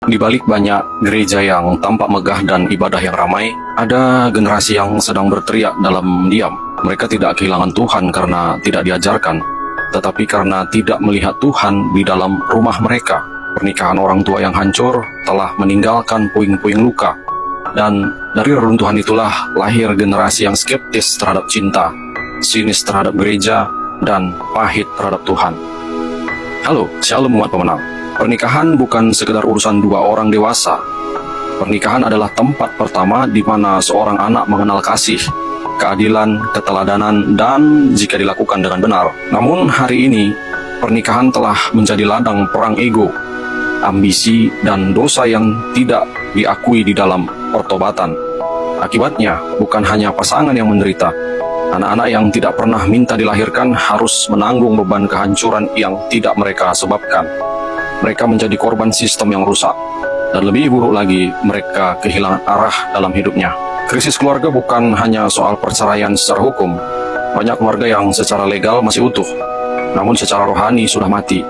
Di balik banyak gereja yang tampak megah dan ibadah yang ramai, ada generasi yang sedang berteriak dalam diam. Mereka tidak kehilangan Tuhan karena tidak diajarkan, tetapi karena tidak melihat Tuhan di dalam rumah mereka. Pernikahan orang tua yang hancur telah meninggalkan puing-puing luka. Dan dari reruntuhan itulah lahir generasi yang skeptis terhadap cinta, sinis terhadap gereja, dan pahit terhadap Tuhan. Halo, Shalom umat pemenang. Pernikahan bukan sekedar urusan dua orang dewasa. Pernikahan adalah tempat pertama di mana seorang anak mengenal kasih, keadilan, keteladanan, dan jika dilakukan dengan benar. Namun hari ini, pernikahan telah menjadi ladang perang ego, ambisi, dan dosa yang tidak diakui di dalam pertobatan. Akibatnya, bukan hanya pasangan yang menderita. Anak-anak yang tidak pernah minta dilahirkan harus menanggung beban kehancuran yang tidak mereka sebabkan. Mereka menjadi korban sistem yang rusak. Dan lebih buruk lagi, mereka kehilangan arah dalam hidupnya. Krisis keluarga bukan hanya soal perceraian secara hukum. Banyak keluarga yang secara legal masih utuh, namun secara rohani sudah mati.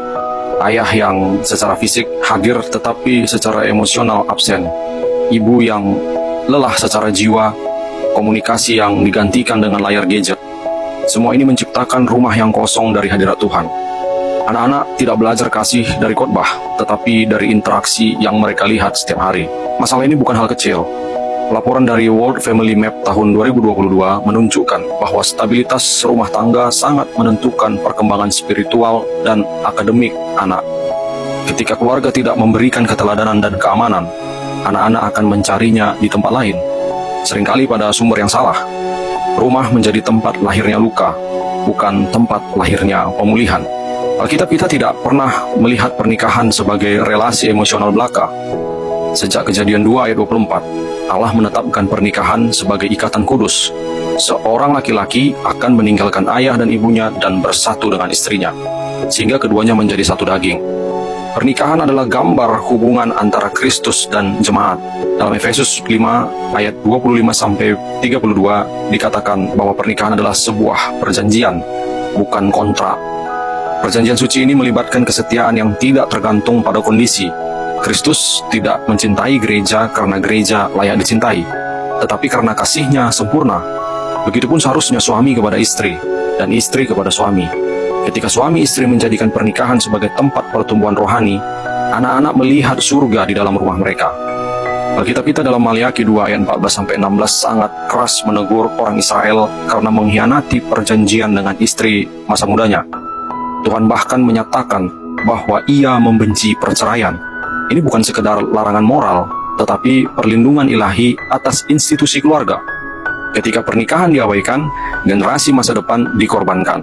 Ayah yang secara fisik hadir tetapi secara emosional absen. Ibu yang lelah secara jiwa, komunikasi yang digantikan dengan layar gadget. Semua ini menciptakan rumah yang kosong dari hadirat Tuhan. Anak-anak tidak belajar kasih dari khotbah, tetapi dari interaksi yang mereka lihat setiap hari. Masalah ini bukan hal kecil. Laporan dari World Family Map tahun 2022 menunjukkan bahwa stabilitas rumah tangga sangat menentukan perkembangan spiritual dan akademik anak. Ketika keluarga tidak memberikan keteladanan dan keamanan, anak-anak akan mencarinya di tempat lain. Seringkali pada sumber yang salah. Rumah menjadi tempat lahirnya luka, bukan tempat lahirnya pemulihan. Alkitab kita tidak pernah melihat pernikahan sebagai relasi emosional belaka. Sejak Kejadian 2 ayat 24, Allah menetapkan pernikahan sebagai ikatan kudus. Seorang laki-laki akan meninggalkan ayah dan ibunya dan bersatu dengan istrinya, sehingga keduanya menjadi satu daging. Pernikahan adalah gambar hubungan antara Kristus dan jemaat. Dalam Efesus 5 ayat 25-32 dikatakan bahwa pernikahan adalah sebuah perjanjian, bukan kontrak. Perjanjian suci ini melibatkan kesetiaan yang tidak tergantung pada kondisi. Kristus tidak mencintai gereja karena gereja layak dicintai, tetapi karena kasihnya sempurna. Begitupun seharusnya suami kepada istri, dan istri kepada suami. Ketika suami istri menjadikan pernikahan sebagai tempat pertumbuhan rohani, anak-anak melihat surga di dalam rumah mereka. Alkitab kita dalam Maliaki 2 ayat 14-16 sangat keras menegur orang Israel karena mengkhianati perjanjian dengan istri masa mudanya. Tuhan bahkan menyatakan bahwa Ia membenci perceraian. Ini bukan sekedar larangan moral, tetapi perlindungan ilahi atas institusi keluarga. Ketika pernikahan diabaikan, generasi masa depan dikorbankan.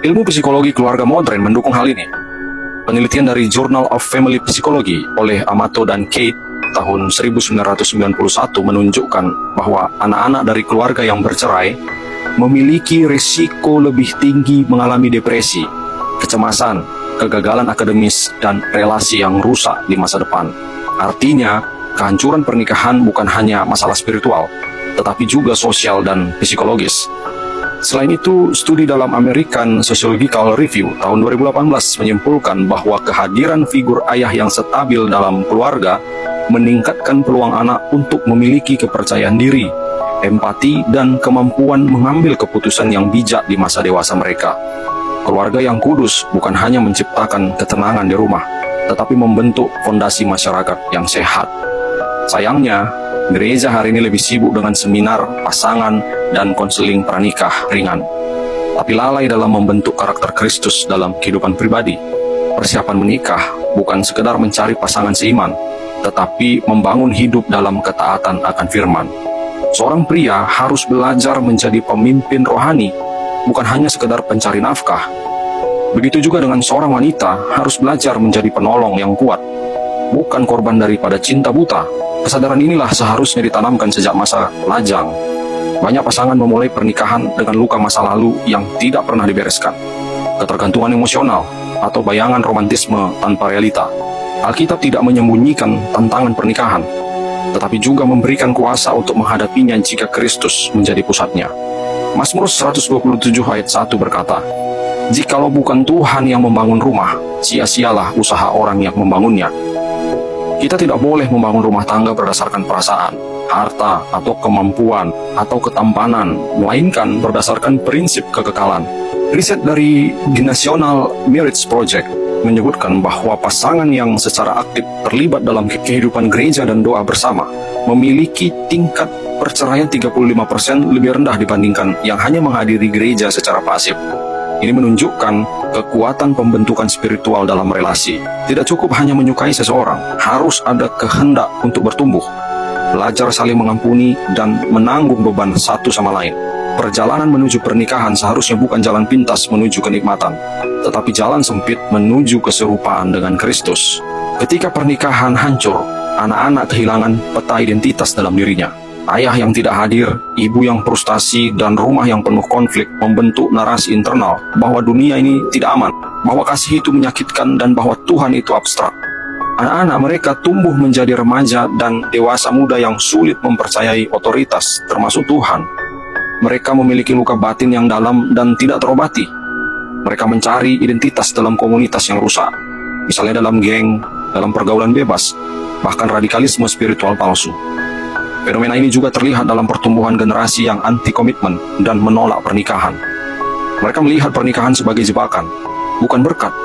Ilmu psikologi keluarga modern mendukung hal ini. Penelitian dari Journal of Family Psychology oleh Amato dan Kate tahun 1991 menunjukkan bahwa anak-anak dari keluarga yang bercerai memiliki risiko lebih tinggi mengalami depresi, kecemasan, kegagalan akademis, dan relasi yang rusak di masa depan. Artinya, kehancuran pernikahan bukan hanya masalah spiritual, tetapi juga sosial dan psikologis. Selain itu, studi dalam American Sociological Review tahun 2018 menyimpulkan bahwa kehadiran figur ayah yang stabil dalam keluarga meningkatkan peluang anak untuk memiliki kepercayaan diri, empati, dan kemampuan mengambil keputusan yang bijak di masa dewasa mereka. Keluarga yang kudus bukan hanya menciptakan ketenangan di rumah, tetapi membentuk fondasi masyarakat yang sehat. Sayangnya, gereja hari ini lebih sibuk dengan seminar, pasangan, dan konseling pranikah ringan. Tapi lalai dalam membentuk karakter Kristus dalam kehidupan pribadi. Persiapan menikah bukan sekedar mencari pasangan seiman, tetapi membangun hidup dalam ketaatan akan firman. Seorang pria harus belajar menjadi pemimpin rohani, bukan hanya sekedar pencari nafkah. Begitu juga dengan seorang wanita harus belajar menjadi penolong yang kuat, bukan korban daripada cinta buta. Kesadaran inilah seharusnya ditanamkan sejak masa lajang. Banyak pasangan memulai pernikahan dengan luka masa lalu yang tidak pernah dibereskan, ketergantungan emosional, atau bayangan romantisme tanpa realita. Alkitab tidak menyembunyikan tantangan pernikahan, tetapi juga memberikan kuasa untuk menghadapinya jika Kristus menjadi pusatnya. Mazmur 127 ayat 1 berkata, "Jikalau bukan Tuhan yang membangun rumah, sia-sialah usaha orang yang membangunnya." Kita tidak boleh membangun rumah tangga berdasarkan perasaan, harta, atau kemampuan, atau ketampanan, melainkan berdasarkan prinsip kekekalan. Riset dari The National Marriage Project menyebutkan bahwa pasangan yang secara aktif terlibat dalam kehidupan gereja dan doa bersama memiliki tingkat perceraian 35% lebih rendah dibandingkan yang hanya menghadiri gereja secara pasif. Ini menunjukkan kekuatan pembentukan spiritual dalam relasi. Tidak cukup hanya menyukai seseorang, harus ada kehendak untuk bertumbuh, belajar saling mengampuni, dan menanggung beban satu sama lain. Perjalanan menuju pernikahan seharusnya bukan jalan pintas menuju kenikmatan, tetapi jalan sempit menuju keserupaan dengan Kristus. Ketika pernikahan hancur, anak-anak kehilangan peta identitas dalam dirinya. Ayah yang tidak hadir, ibu yang frustasi, dan rumah yang penuh konflik membentuk narasi internal bahwa dunia ini tidak aman, bahwa kasih itu menyakitkan, dan bahwa Tuhan itu abstrak. Anak-anak mereka tumbuh menjadi remaja dan dewasa muda yang sulit mempercayai otoritas, termasuk Tuhan. Mereka memiliki luka batin yang dalam dan tidak terobati. Mereka mencari identitas dalam komunitas yang rusak, misalnya dalam geng, dalam pergaulan bebas, bahkan radikalisme spiritual palsu. Fenomena ini juga terlihat dalam pertumbuhan generasi yang anti-komitmen dan menolak pernikahan. Mereka melihat pernikahan sebagai jebakan, bukan berkat.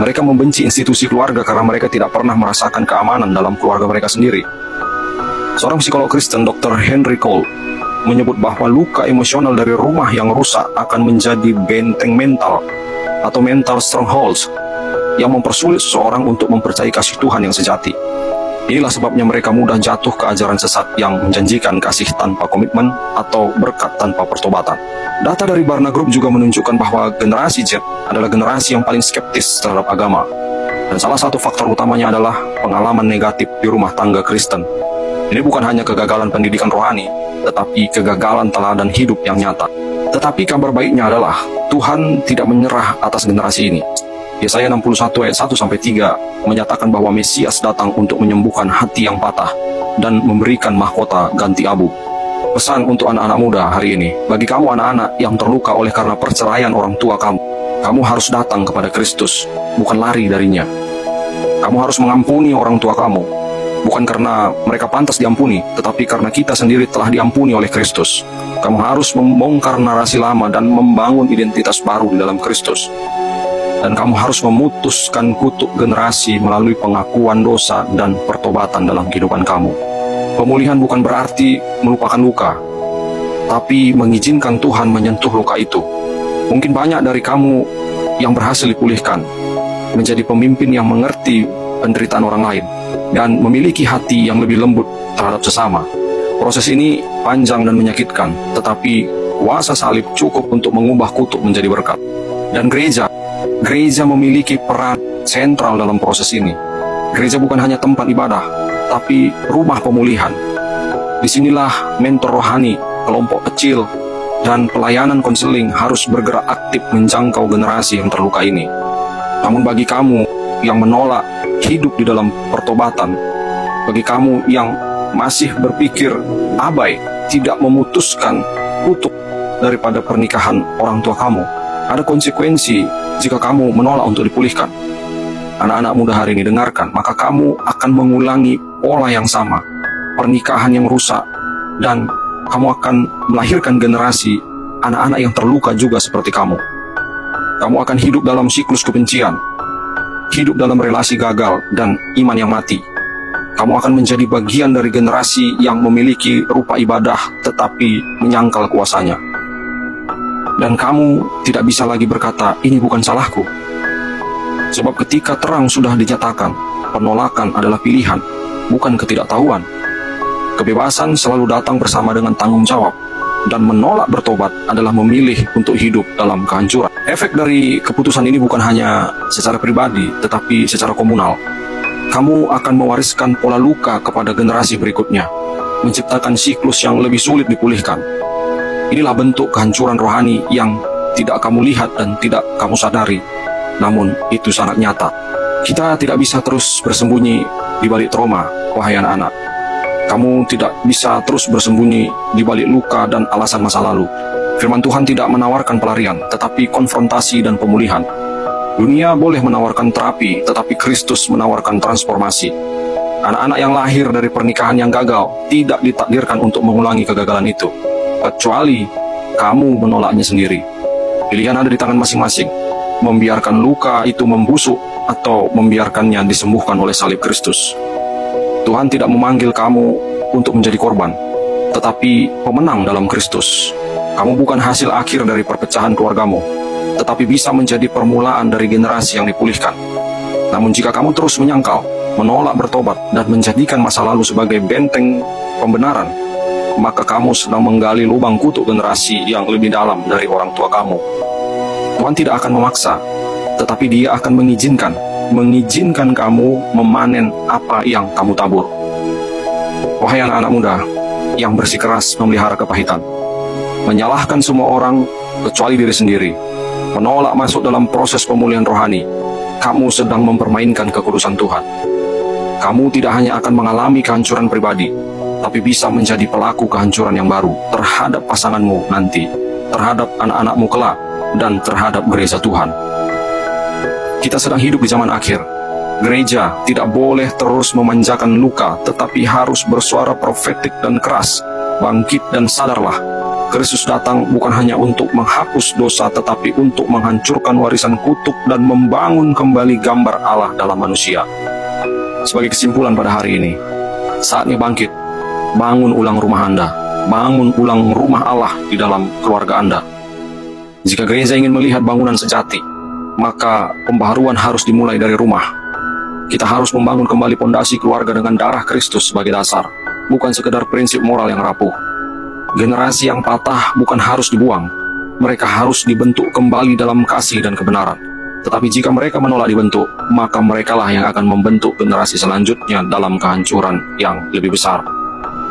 Mereka membenci institusi keluarga karena mereka tidak pernah merasakan keamanan dalam keluarga mereka sendiri. Seorang psikolog Kristen, Dr. Henry Cole, menyebut bahwa luka emosional dari rumah yang rusak akan menjadi benteng mental atau mental strongholds yang mempersulit seseorang untuk mempercayai kasih Tuhan yang sejati. Inilah sebabnya mereka mudah jatuh ke ajaran sesat yang menjanjikan kasih tanpa komitmen atau berkat tanpa pertobatan. Data dari Barna Group juga menunjukkan bahwa generasi Z adalah generasi yang paling skeptis terhadap agama. Dan salah satu faktor utamanya adalah pengalaman negatif di rumah tangga Kristen. Ini bukan hanya kegagalan pendidikan rohani, tetapi kegagalan teladan hidup yang nyata. Tetapi kabar baiknya adalah Tuhan tidak menyerah atas generasi ini. Yesaya 61 ayat 1-3 menyatakan bahwa Mesias datang untuk menyembuhkan hati yang patah dan memberikan mahkota ganti abu. Pesan untuk anak-anak muda hari ini, bagi kamu anak-anak yang terluka oleh karena perceraian orang tua kamu harus datang kepada Kristus, bukan lari darinya. Kamu harus mengampuni orang tua kamu, bukan karena mereka pantas diampuni, tetapi karena kita sendiri telah diampuni oleh Kristus. Kamu harus membongkar narasi lama dan membangun identitas baru di dalam Kristus. Dan kamu harus memutuskan kutuk generasi melalui pengakuan dosa dan pertobatan dalam kehidupan kamu. Pemulihan bukan berarti melupakan luka, tapi mengizinkan Tuhan menyentuh luka itu. Mungkin banyak dari kamu yang berhasil dipulihkan, menjadi pemimpin yang mengerti penderitaan orang lain, dan memiliki hati yang lebih lembut terhadap sesama. Proses ini panjang dan menyakitkan, tetapi kuasa salib cukup untuk mengubah kutuk menjadi berkat. Dan Gereja memiliki peran sentral dalam proses ini. Gereja bukan hanya tempat ibadah, tapi rumah pemulihan. Disinilah mentor rohani, kelompok kecil, dan pelayanan konseling harus bergerak aktif menjangkau generasi yang terluka ini. Namun bagi kamu yang menolak hidup di dalam pertobatan, bagi kamu yang masih berpikir abai, tidak memutuskan kutuk daripada pernikahan orang tua kamu, ada konsekuensi jika kamu menolak untuk dipulihkan. Anak-anak muda hari ini dengarkan, maka kamu akan mengulangi pola yang sama, pernikahan yang rusak, dan kamu akan melahirkan generasi anak-anak yang terluka juga seperti kamu. Kamu akan hidup dalam siklus kebencian, hidup dalam relasi gagal, dan iman yang mati. Kamu akan menjadi bagian dari generasi yang memiliki rupa ibadah tetapi menyangkal kuasanya. Dan kamu tidak bisa lagi berkata, ini bukan salahku. Sebab ketika terang sudah dinyatakan, penolakan adalah pilihan, bukan ketidaktahuan. Kebebasan selalu datang bersama dengan tanggung jawab, dan menolak bertobat adalah memilih untuk hidup dalam kehancuran. Efek dari keputusan ini bukan hanya secara pribadi, tetapi secara komunal. Kamu akan mewariskan pola luka kepada generasi berikutnya, menciptakan siklus yang lebih sulit dipulihkan. Inilah bentuk kehancuran rohani yang tidak kamu lihat dan tidak kamu sadari, namun itu sangat nyata. Kita tidak bisa terus bersembunyi di balik trauma, wahai anak-anak. Kamu tidak bisa terus bersembunyi di balik luka dan alasan masa lalu. Firman Tuhan tidak menawarkan pelarian, tetapi konfrontasi dan pemulihan. Dunia boleh menawarkan terapi, tetapi Kristus menawarkan transformasi. Anak-anak yang lahir dari pernikahan yang gagal tidak ditakdirkan untuk mengulangi kegagalan itu, kecuali kamu menolaknya sendiri. Pilihan ada di tangan masing-masing, membiarkan luka itu membusuk atau membiarkannya disembuhkan oleh salib Kristus. Tuhan tidak memanggil kamu untuk menjadi korban, tetapi pemenang dalam Kristus. Kamu bukan hasil akhir dari perpecahan keluargamu, tetapi bisa menjadi permulaan dari generasi yang dipulihkan. Namun jika kamu terus menyangkal, menolak bertobat, dan menjadikan masa lalu sebagai benteng pembenaran, maka kamu sedang menggali lubang kutuk generasi yang lebih dalam dari orang tua kamu. Tuhan tidak akan memaksa, tetapi Dia akan mengizinkan kamu memanen apa yang kamu tabur. Wahai anak-anak muda yang bersikeras memelihara kepahitan, menyalahkan semua orang kecuali diri sendiri, menolak masuk dalam proses pemulihan rohani, kamu sedang mempermainkan kekudusan Tuhan. Kamu tidak hanya akan mengalami kehancuran pribadi, tapi bisa menjadi pelaku kehancuran yang baru terhadap pasanganmu nanti, terhadap anak-anakmu kelak, dan terhadap gereja Tuhan. Kita sedang hidup di zaman akhir. Gereja tidak boleh terus memanjakan luka, tetapi harus bersuara profetik dan keras. Bangkit dan sadarlah. Kristus datang bukan hanya untuk menghapus dosa, tetapi untuk menghancurkan warisan kutuk dan membangun kembali gambar Allah dalam manusia. Sebagai kesimpulan pada hari ini, saatnya bangkit, bangun ulang rumah Anda, bangun ulang rumah Allah di dalam keluarga Anda. Jika gereja ingin melihat bangunan sejati, maka pembaharuan harus dimulai dari rumah. Kita harus membangun kembali pondasi keluarga dengan darah Kristus sebagai dasar, bukan sekedar prinsip moral yang rapuh. Generasi yang patah bukan harus dibuang, mereka harus dibentuk kembali dalam kasih dan kebenaran. Tetapi jika mereka menolak dibentuk, maka merekalah yang akan membentuk generasi selanjutnya dalam kehancuran yang lebih besar.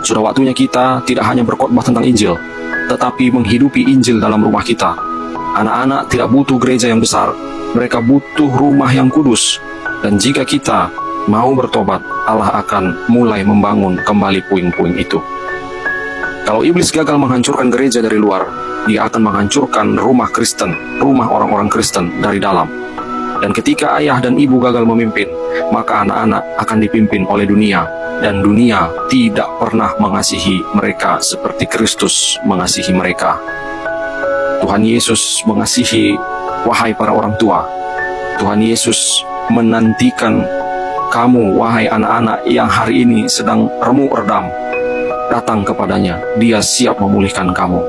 Sudah waktunya kita tidak hanya berkhotbah tentang Injil, tetapi menghidupi Injil dalam rumah kita. Anak-anak tidak butuh gereja yang besar, mereka butuh rumah yang kudus. Dan jika kita mau bertobat, Allah akan mulai membangun kembali puing-puing itu. Kalau iblis gagal menghancurkan gereja dari luar, dia akan menghancurkan rumah Kristen, rumah orang-orang Kristen dari dalam. Dan ketika ayah dan ibu gagal memimpin, maka anak-anak akan dipimpin oleh dunia, dan dunia tidak pernah mengasihi mereka seperti Kristus mengasihi mereka. Tuhan Yesus mengasihi, wahai para orang tua. Tuhan Yesus menantikan kamu, wahai anak-anak yang hari ini sedang remuk redam. Datang kepadanya, Dia siap memulihkan kamu.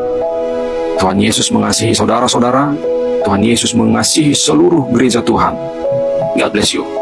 Tuhan Yesus mengasihi saudara-saudara. Tuhan Yesus mengasihi seluruh gereja Tuhan. God bless you.